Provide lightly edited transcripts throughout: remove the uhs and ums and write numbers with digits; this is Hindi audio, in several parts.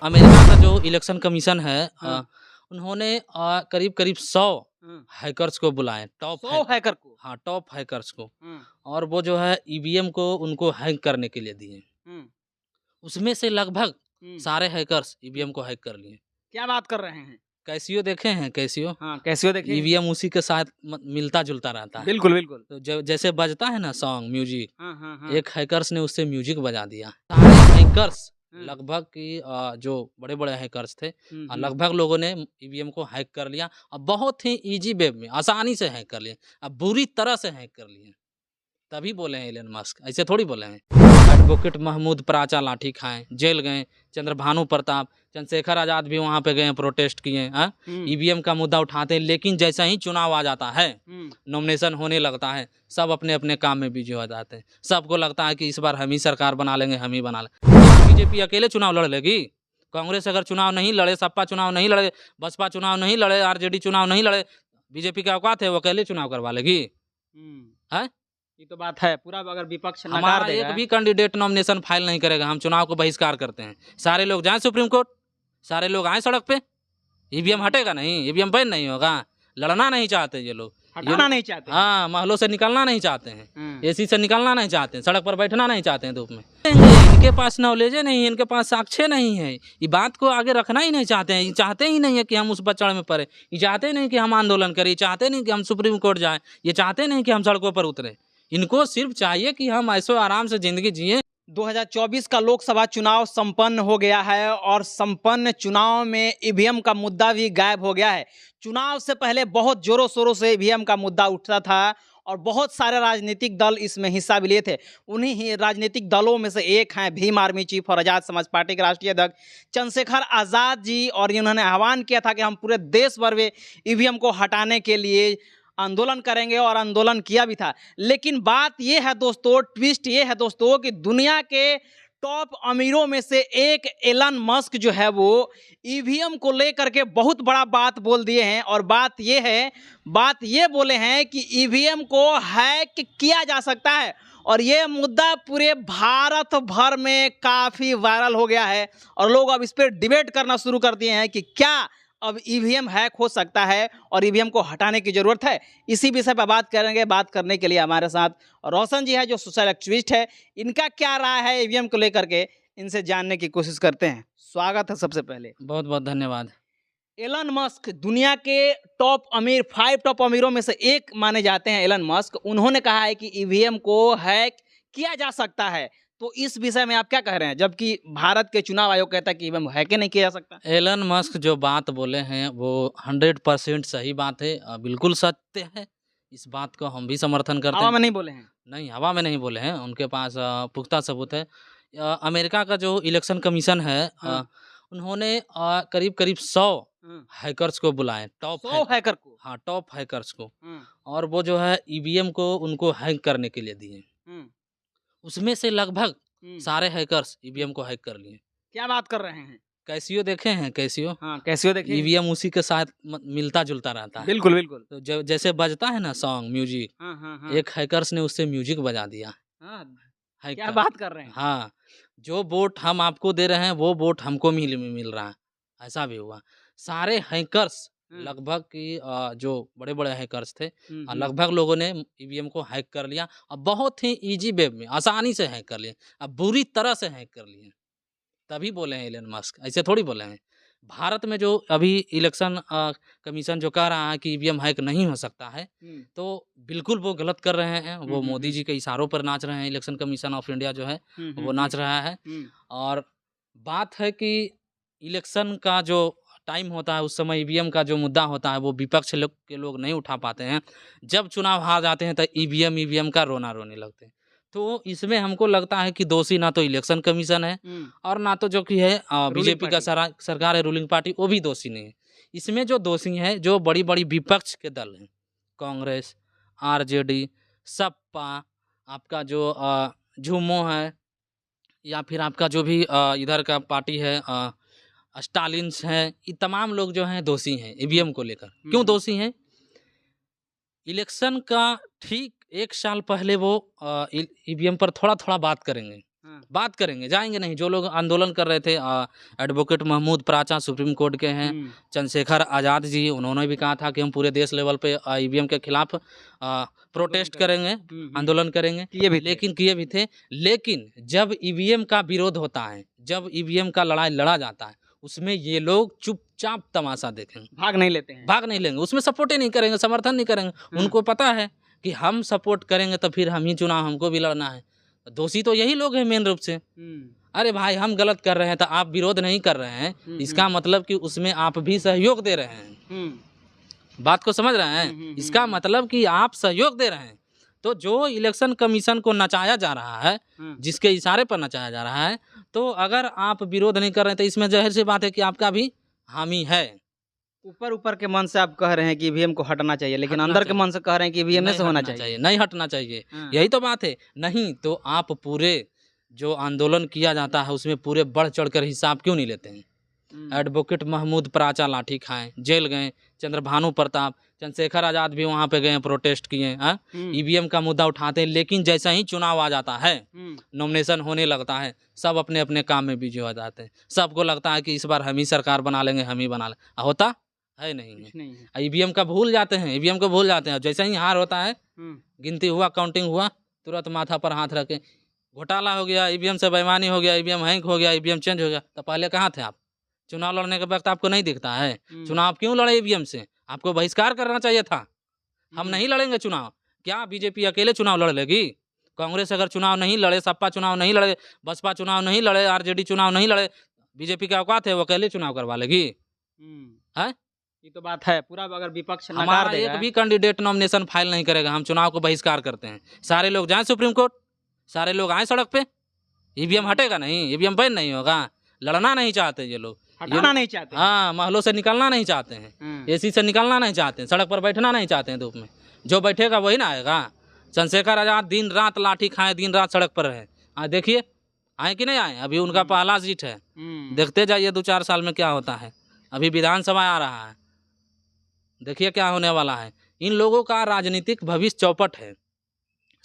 अमेरिका का जो इलेक्शन कमीशन है हाँ। उन्होंने करीब करीब 100 हैकर्स को बुलाए, टॉप 100 हैकर को। हाँ, टॉप हैकर्स को। हुँ, और वो जो है ईवीएम को उनको हैक करने के लिए दिए। हुँ, उसमें से लगभग हुँ। सारे हैकर्स ईवीएम को हैक कर लिए। क्या बात कर रहे हैं? कैसियो देखे हैं कैसियो? हाँ, कैसियो देखे हैं? ईवीएम उसी के साथ मिलता-जुलता रहता है। बिल्कुल, बिल्कुल। तो जैसे बजता है ना सॉन्ग म्यूजिक, हाँ, हाँ, हाँ। एक हैकर्स ने उससे म्यूजिक बजा दिया। सारे हैकर्स हुँ, लगभग कि जो बड़े-बड़े हैकर्स थे हुँ, हुँ। लगभग लोगों ने ईवीएम को हैक कर लिया और बहुत ही ईज़ी वे में आसानी से हैक कर लिए। अब बुरी तरह से हैक कर लिए। तभी बोले हैं एलन मस्क, ऐसे थोड़ी बोले हैं। एडवोकेट महमूद पराचा लाठी खाए, जेल गए, चंद्रभानु प्रताप, चंद्रशेखर आज़ाद भी वहाँ पे गए प्रोटेस्ट किए हैं। हुँ, ईवीएम का मुद्दा उठाते हैं, लेकिन जैसा ही चुनाव आ जाता है, हुँ। नॉमिनेशन होने लगता है, सब अपने-अपने काम में बिजी हो जाते हैं। सबको लगता है कि इस बार हम ही सरकार बना लेंगे, हम ही बना लेंगे। बीजेपी अकेले चुनाव लड़ लेगी? कांग्रेस अगर चुनाव नहीं लड़े, सपा चुनाव नहीं लड़े, बसपा चुनाव नहीं लड़े, आरजेडी चुनाव नहीं लड़े, बीजेपी की औकात है वो अकेले चुनाव करवा लेगी? हुँ। हैं? ये तो बात है, पूरा अगर विपक्ष नकार हमारा देगा। एक भी कैंडिडेट नॉमिनेशन फाइल नहीं करेगा, हम चुनाव को बहिष्कार करते हैं। सारे लोग जाएँ सुप्रीम कोर्ट, सारे लोग आएँ सड़क पे, ईवीएम हटेगा नहीं, ईवीएम बैन नहीं होगा। लड़ना नहीं चाहते ये लोग। हटाना नहीं चाहते हैं। हाँ, महलों से निकलना नहीं चाहते हैं, हुँ। एसी से निकलना नहीं चाहते हैं, सड़क पर बैठना नहीं चाहते हैं धूप में। इनके पास नॉलेज नहीं है, इनके पास साक्ष्य नहीं है, ये बात को आगे रखना ही नहीं चाहते हैं। ये चाहते ही नहीं है कि हम उस पचड़ में पड़े, ये चाहते नहीं कि हम आंदोलन करें, ये चाहते नहीं कि हम सुप्रीम कोर्ट जाएँ, ये चाहते नहीं कि हम सड़कों पर उतरें। इनको सिर्फ चाहिए कि हम ऐशो आराम से ज़िंदगी जिएँ। 2024 का लोकसभा चुनाव संपन्न हो गया है और संपन्न चुनाव में ईवीएम का मुद्दा भी गायब हो गया है। चुनाव से पहले बहुत जोरों शोरों से ईवीएम का मुद्दा उठता था और बहुत सारे राजनीतिक दल इसमें हिस्सा भी लिए थे। उन्हीं ही राजनीतिक दलों में से एक हैं भीम आर्मी चीफ और आज़ाद समाज पार्टी के राष्ट्रीय अध्यक्ष चंद्रशेखर आज़ाद जी, और इन्होंने आह्वान किया था कि हम पूरे देश भर में ईवीएम को हटाने के लिए आंदोलन करेंगे और आंदोलन किया भी था। लेकिन बात ये है दोस्तों, ट्विस्ट ये है दोस्तों कि दुनिया के टॉप अमीरों में से एक एलन मस्क जो है वो ईवीएम को लेकर के बहुत बड़ा बात बोल दिए हैं। और बात ये बोले हैं कि ईवीएम को हैक किया जा सकता है और ये मुद्दा पूरे भारत भर में काफ़ी वायरल हो गया है और लोग अब इस पर डिबेट करना शुरू कर दिए हैं कि क्या अब ईवीएम हैक हो सकता है और ईवीएम को हटाने की ज़रूरत है। इसी विषय पर बात करेंगे। बात करने के लिए हमारे साथ रोशन जी है जो सोशल एक्टिविस्ट है। इनका क्या राय है ईवीएम को लेकर के, इनसे जानने की कोशिश करते हैं। स्वागत है सबसे पहले। बहुत बहुत धन्यवाद। एलन मस्क दुनिया के टॉप अमीर 5 टॉप अमीरों में से एक माने जाते हैं एलन मस्क। उन्होंने कहा है कि ईवीएम को हैक किया जा सकता है, तो इस विषय में आप क्या कह रहे हैं, जबकि भारत के चुनाव आयोग कहता है कि ईवीएम हैक नहीं किया जा सकता? एलन मस्क जो बात बोले हैं वो 100% सही बात है, बिल्कुल सत्य है। इस बात को हम भी समर्थन करते हवा हैं। में नहीं बोले हैं। नहीं, हवा में नहीं बोले हैं, उनके पास पुख्ता सबूत है। अमेरिका का जो इलेक्शन कमीशन है हाँ। उन्होंने करीब करीब 100 हैकर्स को बुलाए, टॉप 100 हैकर को। हाँ, टॉप हैकर्स को। हुँ, और वो जो है ईवीएम को उनको हैक करने के लिए दिए। हुँ, उसमें से लगभग हुँ। सारे हैकर्स ईवीएम को हैक कर लिए। क्या बात कर रहे हैं? कैसियो देखे हैं कैसियो? हाँ, कैसियो देखे हैं? ईवीएम उसी के साथ मिलता-जुलता रहता है। बिल्कुल, बिल्कुल। तो जैसे बजता है ना सॉन्ग म्यूजिक, हाँ, हाँ, हाँ। एक हैकर्स ने उससे म्यूजिक बजा दिया। हाँ, हैक क्या कर बात कर रहे हैं? हाँ, जो वोट हम आपको दे रहे हैं वो वोट हमको मिल रहा है, ऐसा भी हुआ। सारे हैकर्स हुँ, लगभग कि जो बड़े-बड़े हैकर्स थे हुँ, हुँ। लगभग लोगों ने ईवीएम को हैक कर लिया और बहुत ही ईज़ी वे में आसानी से हैक कर लिए। अब बुरी तरह से हैक कर लिए। तभी बोले हैं एलन मस्क, ऐसे थोड़ी बोले हैं। भारत में जो अभी इलेक्शन कमीशन जो कह रहा है कि ईवीएम हैक नहीं हो सकता है, हुँ, तो बिल्कुल वो गलत कर रहे हैं। वो हुँ, मोदी हुँ। जी के इशारों पर नाच रहे हैं, इलेक्शन कमीशन ऑफ इंडिया जो है, हुँ, हुँ, वो नाच रहा है। हुँ, और बात है कि इलेक्शन का जो टाइम होता है, उस समय ईवीएम का जो मुद्दा होता है, वो विपक्ष के लोग नहीं उठा पाते हैं। जब चुनाव हार जाते हैं, तो ईवीएम का रोना रोने लगते हैं। तो इसमें हमको लगता है कि दोषी ना तो इलेक्शन कमीशन है हुँ। और ना तो जो कि है बीजेपी का पार्टी। सरकार है, रूलिंग पार्टी, वो भी दोषी नहीं है। इसमें जो दोषी हैं, जो बड़ी-बड़ी विपक्ष के दल हैं, कांग्रेस, आरजेडी, सपा, आपका जो झूमो है या फिर आपका जो भी इधर का पार्टी है स्टालिन्स हैं, ये तमाम लोग जो हैं दोषी हैं ईवीएम को लेकर। हुँ, क्यों हुँ। दोषी हैं? इलेक्शन का ठीक 1 साल पहले वो ईवीएम पर थोड़ा-थोड़ा बात करेंगे। हाँ। बात करेंगे, जाएंगे नहीं। जो लोग आंदोलन कर रहे थे, एडवोकेट महमूद प्राचा सुप्रीम कोर्ट के हैं, चंद्रशेखर आज़ाद जी, उन्होंने भी कहा था कि हम पूरे देश लेवल पे ईवीएम के खिलाफ प्रोटेस्ट करेंगे, आंदोलन करेंगे, लेकिन किए भी थे। लेकिन जब ईवीएम का विरोध होता है, जब ईवीएम का लड़ाई लड़ा जाता है, उसमें ये लोग चुपचाप तमाशा देखेंगे, भाग नहीं लेते हैं। भाग नहीं लेंगे, उसमें सपोर्ट ही नहीं करेंगे, समर्थन नहीं करेंगे। उनको पता है कि हम सपोर्ट करेंगे तो फिर हम ही चुनाव, हमको भी लड़ना है। दोषी तो यही लोग हैं मेन रूप से। अरे भाई, हम गलत कर रहे हैं तो आप विरोध नहीं कर रहे हैं, इसका मतलब कि उसमें आप भी सहयोग दे रहे हैं। बात को समझ रहे हैं? इसका मतलब कि आप सहयोग दे रहे हैं। तो जो इलेक्शन कमीशन को नचाया जा रहा है, जिसके इशारे पर नचाया जा रहा है, तो अगर आप विरोध नहीं कर रहे हैं तो इसमें जाहिर सी बात है कि आपका भी हामी है। ऊपर ऊपर के मन से आप कह रहे हैं कि ईवीएम को हटना चाहिए, लेकिन हटना अंदर के चाहिए। मन से कह रहे हैं कि ईवीएम में से होना चाहिए। नहीं हटना चाहिए, हाँ। यही तो बात है। नहीं तो आप पूरे जो आंदोलन किया जाता है उसमें पूरे बढ़ चढ़कर हिसाब क्यों नहीं लेते हैं? एडवोकेट महमूद प्राचा लाठी खाए, जेल गए, चंद्रभानु प्रताप, चंद्रशेखर आज़ाद भी वहाँ पे गए, प्रोटेस्ट किए, ईवीएम का मुद्दा उठाते हैं। लेकिन जैसा ही चुनाव आ जाता है, नॉमिनेशन होने लगता है, सब अपने अपने काम में बिजी हो जाते हैं। सबको लगता है कि इस बार हम ही सरकार बना लेंगे, हम ही बना लेंगे। होता है नहीं है। ईवीएम का भूल जाते हैं, ईवीएम को भूल जाते हैं। जैसे ही हार होता है, गिनती हुआ, काउंटिंग हुआ, तुरंत माथा पर हाथ रखे, घोटाला हो गया, ईवीएम से बेईमानी हो गया, ईवीएम हैंक हो गया, ईवीएम चेंज हो गया। तो पहले कहाँ थे आप? चुनाव लड़ने के वक्त आपको नहीं दिखता है? चुनाव क्यों लड़े ईवीएम से? आपको बहिष्कार करना चाहिए था। हम नहीं लड़ेंगे चुनाव। क्या बीजेपी अकेले चुनाव लड़ लेगी? कांग्रेस अगर चुनाव नहीं लड़े, सपा चुनाव नहीं लड़े, बसपा चुनाव नहीं लड़े, आरजेडी चुनाव नहीं लड़े, बीजेपी का औकात है वो अकेले चुनाव करवा लेगी? है? ये तो बात है। पूरा अगर विपक्ष नकार हमारा देगा, एक भी कैंडिडेट नॉमिनेशन फाइल नहीं करेगा, हम चुनाव को बहिष्कार करते हैं। सारे लोग जाएं सुप्रीम कोर्ट, सारे लोग आए सड़क पे। ईवीएम हटेगा नहीं, ईवीएम बैन नहीं होगा। लड़ना नहीं चाहते ये लोग, हटाना नहीं चाहते। हाँ, महलों से निकलना नहीं चाहते हैं, एसी से निकलना नहीं चाहते हैं, सड़क पर बैठना नहीं चाहते हैं धूप में। जो बैठेगा वही ना आएगा। चंद्रशेखर आज़ाद दिन रात लाठी खाए, दिन रात सड़क पर रहे। आज देखिए आए कि नहीं आए? अभी उनका पहला सीट है, देखते जाइए 2-4 साल में क्या होता है। अभी विधानसभा आ रहा है, देखिए क्या होने वाला है। इन लोगों का राजनीतिक भविष्य चौपट है।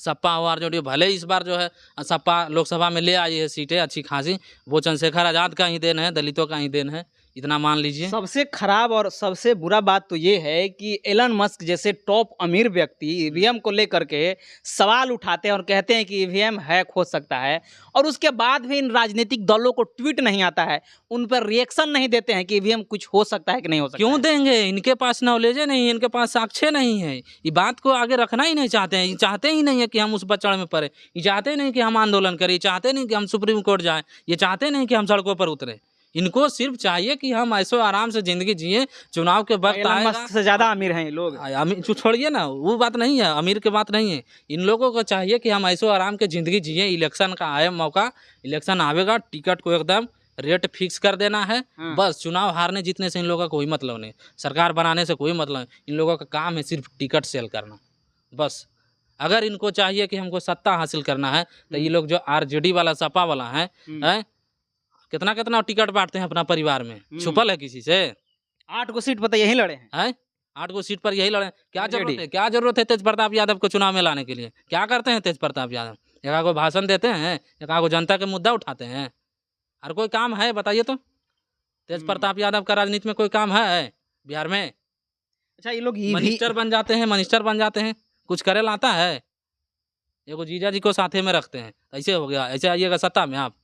सपा और आरजेडी भले इस बार जो है सपा लोकसभा में ले आई है सीटें अच्छी खासी, वो चंद्रशेखर आज़ाद का ही देन है, दलितों का ही देन है, इतना मान लीजिए। सबसे खराब और सबसे बुरा बात तो ये है कि एलन मस्क जैसे टॉप अमीर व्यक्ति ईवीएम को लेकर के सवाल उठाते हैं और कहते हैं कि ईवीएम हैक हो सकता है, और उसके बाद भी इन राजनीतिक दलों को ट्वीट नहीं आता है, उन पर रिएक्शन नहीं देते हैं कि ईवीएम कुछ हो सकता है कि नहीं हो सकता। क्यों देंगे? इनके पास नॉलेज नहीं है, इनके पास साक्ष्य नहीं है। ये बात को आगे रखना ही नहीं चाहते हैं। ये चाहते ही नहीं है कि हम उस बचड़ में पड़े, ये चाहते नहीं कि हम आंदोलन करें, ये चाहते नहीं कि हम सुप्रीम कोर्ट जाएं, ये चाहते नहीं कि हम सड़कों पर उतरे। इनको सिर्फ चाहिए कि हम ऐसो आराम से जिंदगी जिए, चुनाव के वक्त एलन मस्क से ज्यादा अमीर हैं ये लोग। अमीर छोड़िए ना, वो बात नहीं है, अमीर की बात नहीं है। इन लोगों को चाहिए कि हम ऐसो आराम के जिंदगी जिए। इलेक्शन का आए मौका, इलेक्शन आवेगा, टिकट को एकदम रेट फिक्स कर देना है। बस चुनाव हारने जीतने से इन लोगों का कोई मतलब नहीं, सरकार बनाने से कोई मतलब नहीं। इन लोगों का काम है सिर्फ टिकट सेल करना, बस। अगर इनको चाहिए कि हमको सत्ता हासिल करना है तो ये लोग जो आरजेडी वाला, सपा वाला है, कितना कितना टिकट बांटते हैं अपना परिवार में, छुपल है किसी से? 8 को सीट पर तो यही लड़े हैं। 8 को सीट पर यही लड़े। क्या जरूरत है, क्या जरूरत है तेज प्रताप यादव को चुनाव में लाने के लिए? क्या करते हैं तेज प्रताप यादव? एक को भाषण देते हैं, एक को जनता के मुद्दा उठाते हैं। हर कोई काम है बताइए तो? तेज प्रताप यादव का राजनीति में कोई काम है बिहार में? अच्छा, ये लोग मिनिस्टर बन जाते हैं, मिनिस्टर बन जाते हैं, कुछ करे लाता है? एगो जीजा जी को साथे में रखते हैं, ऐसे हो गया। ऐसे आइएगा सत्ता में आप।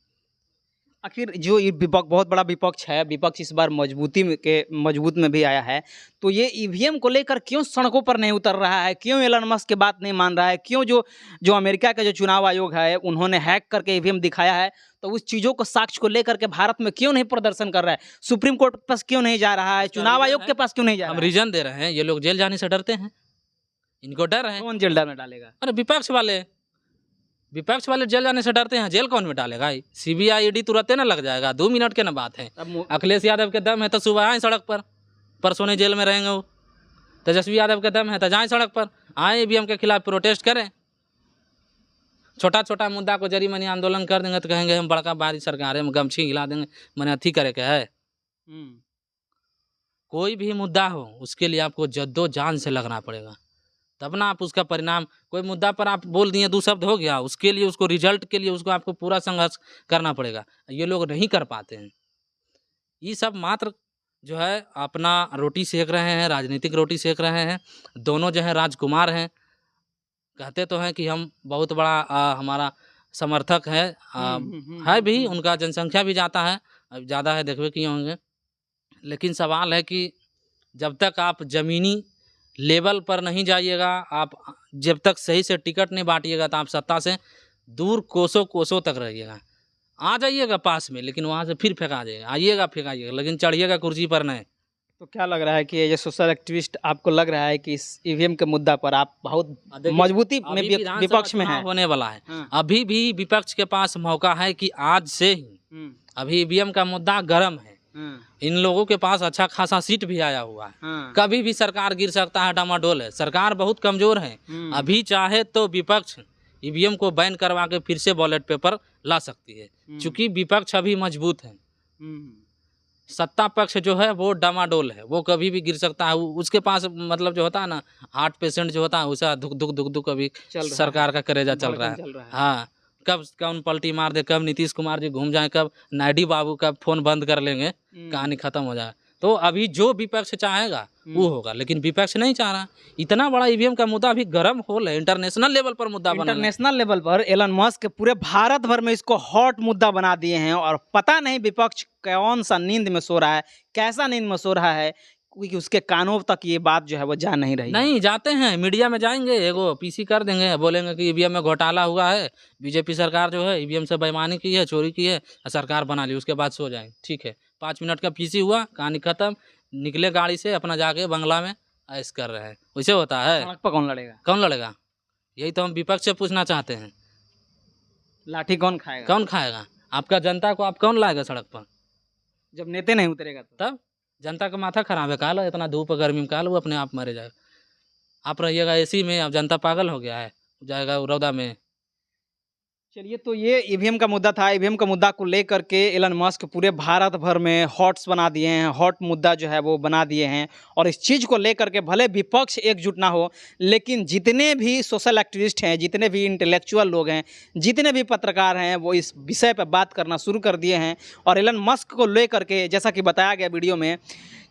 आखिर जो ये बहुत बड़ा विपक्ष है, विपक्ष इस बार मजबूत में भी आया है, तो ये ईवीएम को लेकर क्यों सड़कों पर नहीं उतर रहा है? क्यों एलन मस्क की बात नहीं मान रहा है? क्यों जो अमेरिका का जो चुनाव आयोग है उन्होंने हैक करके ईवीएम दिखाया है, तो उस चीज़ों को साक्ष्य को लेकर के भारत में क्यों नहीं प्रदर्शन कर रहा है? सुप्रीम कोर्ट के पास क्यों नहीं जा रहा है? चुनाव आयोग के पास क्यों नहीं जा रहा है? हम रीजन दे रहे हैं, ये लोग जेल जाने से डरते हैं, इनको डर है। कौन जेल में डालेगा? अरे विपक्ष वाले जेल जाने से डरते हैं। जेल कौन में डालेगा? सीबीआई ईडी तुरंत ना लग जाएगा, 2 मिनट के ना बात है। अखिलेश यादव के दम है तो सुबह आए सड़क पर, परसों नहीं जेल में रहेंगे वो। तेजस्वी यादव के दम है तो जाए सड़क पर, आए ईवीएम के खिलाफ प्रोटेस्ट करें। छोटा छोटा मुद्दा को जरी मनी आंदोलन कर देंगे तो कहेंगे हम बड़का भारी सरकार है, हम गमछी हिला देंगे, मैंने अथी करे के है। कोई भी मुद्दा हो उसके लिए आपको जद्दोजहद से लगना पड़ेगा, तब ना आप उसका परिणाम, कोई मुद्दा पर आप बोल दिए 2 शब्द हो गया, उसके लिए उसको रिजल्ट के लिए उसको आपको पूरा संघर्ष करना पड़ेगा। ये लोग नहीं कर पाते हैं। ये सब मात्र जो है अपना रोटी सेक रहे हैं, राजनीतिक रोटी सेक रहे हैं। दोनों जो है राजकुमार हैं। कहते तो हैं कि हम बहुत बड़ा हमारा समर्थक है, है भी, उनका जनसंख्या भी जाता है, अब ज़्यादा है देखबे किए होंगे। लेकिन सवाल है कि जब तक आप ज़मीनी लेवल पर नहीं जाइएगा, आप जब तक सही से टिकट नहीं बांटिएगा, तो आप सत्ता से दूर कोसों कोसों तक रहिएगा। आ जाइएगा पास में, लेकिन वहाँ से फिर फेंका जाइएगा, आइएगा फेंकाइएगा, लेकिन चढ़िएगा कुर्सी पर नहीं। तो क्या लग रहा है कि ये सोशल एक्टिविस्ट, आपको लग रहा है कि इस ईवीएम के मुद्दा पर आप बहुत देखिए, मजबूती में अभी विधानसभा विपक्ष में चुनाव है? होने वाला है। हाँ। अभी भी विपक्ष के पास मौका है कि आज से ही, अभी ईवीएम का मुद्दा गर्म है। इन लोगों के पास अच्छा खासा सीट भी आया हुआ है। कभी भी सरकार गिर सकता है, डामाडोल है, सरकार बहुत कमजोर है। अभी चाहे तो विपक्ष ईवीएम को बैन करवा के फिर से बैलेट पेपर ला सकती है, क्योंकि विपक्ष अभी मजबूत है। सत्ता पक्ष जो है वो डामाडोल है, वो कभी भी गिर सकता है। उसके पास मतलब जो होता है ना, हार्ट पेशेंट जो होता है, उसे धुक धुक धुक धुक अभी सरकार का करेजा चल रहा है। हाँ, कब कौन पलटी मार दे, कब नीतीश कुमार जी घूम जाए, कब नायडू बाबू का फोन बंद कर लेंगे, कहानी खत्म हो जाए। तो अभी जो विपक्ष चाहेगा वो होगा, लेकिन विपक्ष नहीं चाह रहा। इतना बड़ा ईवीएम का मुद्दा अभी गर्म हो है, इंटरनेशनल लेवल पर मुद्दा बना है। इंटरनेशनल लेवल पर एलन मस्क पूरे भारत भर में इसको हॉट मुद्दा बना दिए हैं, और पता नहीं विपक्ष कौन सा नींद में सो रहा है, कैसा नींद में सो रहा है, क्योंकि उसके कानों तक ये बात जो है वो जा नहीं रही। नहीं जाते हैं, मीडिया में जाएंगे, एगो पीसी कर देंगे, बोलेंगे कि ईवीएम में घोटाला हुआ है, बीजेपी सरकार जो है ईवीएम से बेईमानी की है, चोरी की है, सरकार बना ली, उसके बाद सो जाएंगे। ठीक है, 5 मिनट का पीसी हुआ, कहानी खत्म, निकले गाड़ी से, अपना जाके बंगला में ऐश कर रहे हैं। वैसे होता है? सड़क पर कौन लड़ेगा? कौन लड़ेगा? यही तो हम विपक्ष से पूछना चाहते हैं। लाठी कौन खाएगा? कौन खाएगा? आपका जनता को आप कौन लाएगा सड़क पर? जब नेता नहीं उतरेगा तो तब जनता का माथा खराब है। कहा लो इतना धूप गर्मी में, कहा लो अपने आप मरे जाएगा। आप रहिएगा एसी में, अब जनता पागल हो गया है, जाएगा रौदा में। चलिए, तो ये ईवीएम का मुद्दा था। ईवीएम का मुद्दा को लेकर के एलन मस्क पूरे भारत भर में हॉट्स बना दिए हैं, हॉट मुद्दा जो है वो बना दिए हैं। और इस चीज़ को लेकर के भले विपक्ष एकजुट ना हो, लेकिन जितने भी सोशल एक्टिविस्ट हैं, जितने भी इंटेलेक्चुअल लोग हैं, जितने भी पत्रकार हैं, वो इस विषय पर बात करना शुरू कर दिए हैं। और एलन मस्क को लेकर के जैसा कि बताया गया वीडियो में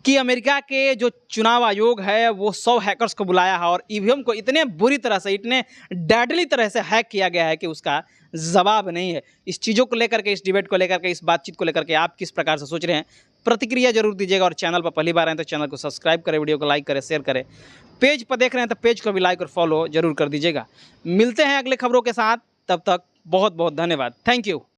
कि अमेरिका के जो चुनाव आयोग है वो 100 हैकर्स को बुलाया है, और ईवीएम को इतने बुरी तरह से, इतने डेडली तरह से हैक किया गया है कि उसका जवाब नहीं है। इस चीज़ों को लेकर के, इस डिबेट को लेकर के, इस बातचीत को लेकर के आप किस प्रकार से सोच रहे हैं, प्रतिक्रिया जरूर दीजिएगा। और चैनल पर पहली बार आए तो चैनल को सब्सक्राइब करें, वीडियो को लाइक करें, शेयर करें। पेज पर देख रहे हैं तो पेज को भी लाइक और फॉलो जरूर कर दीजिएगा। मिलते हैं अगले खबरों के साथ, तब तक बहुत बहुत धन्यवाद। Thank you.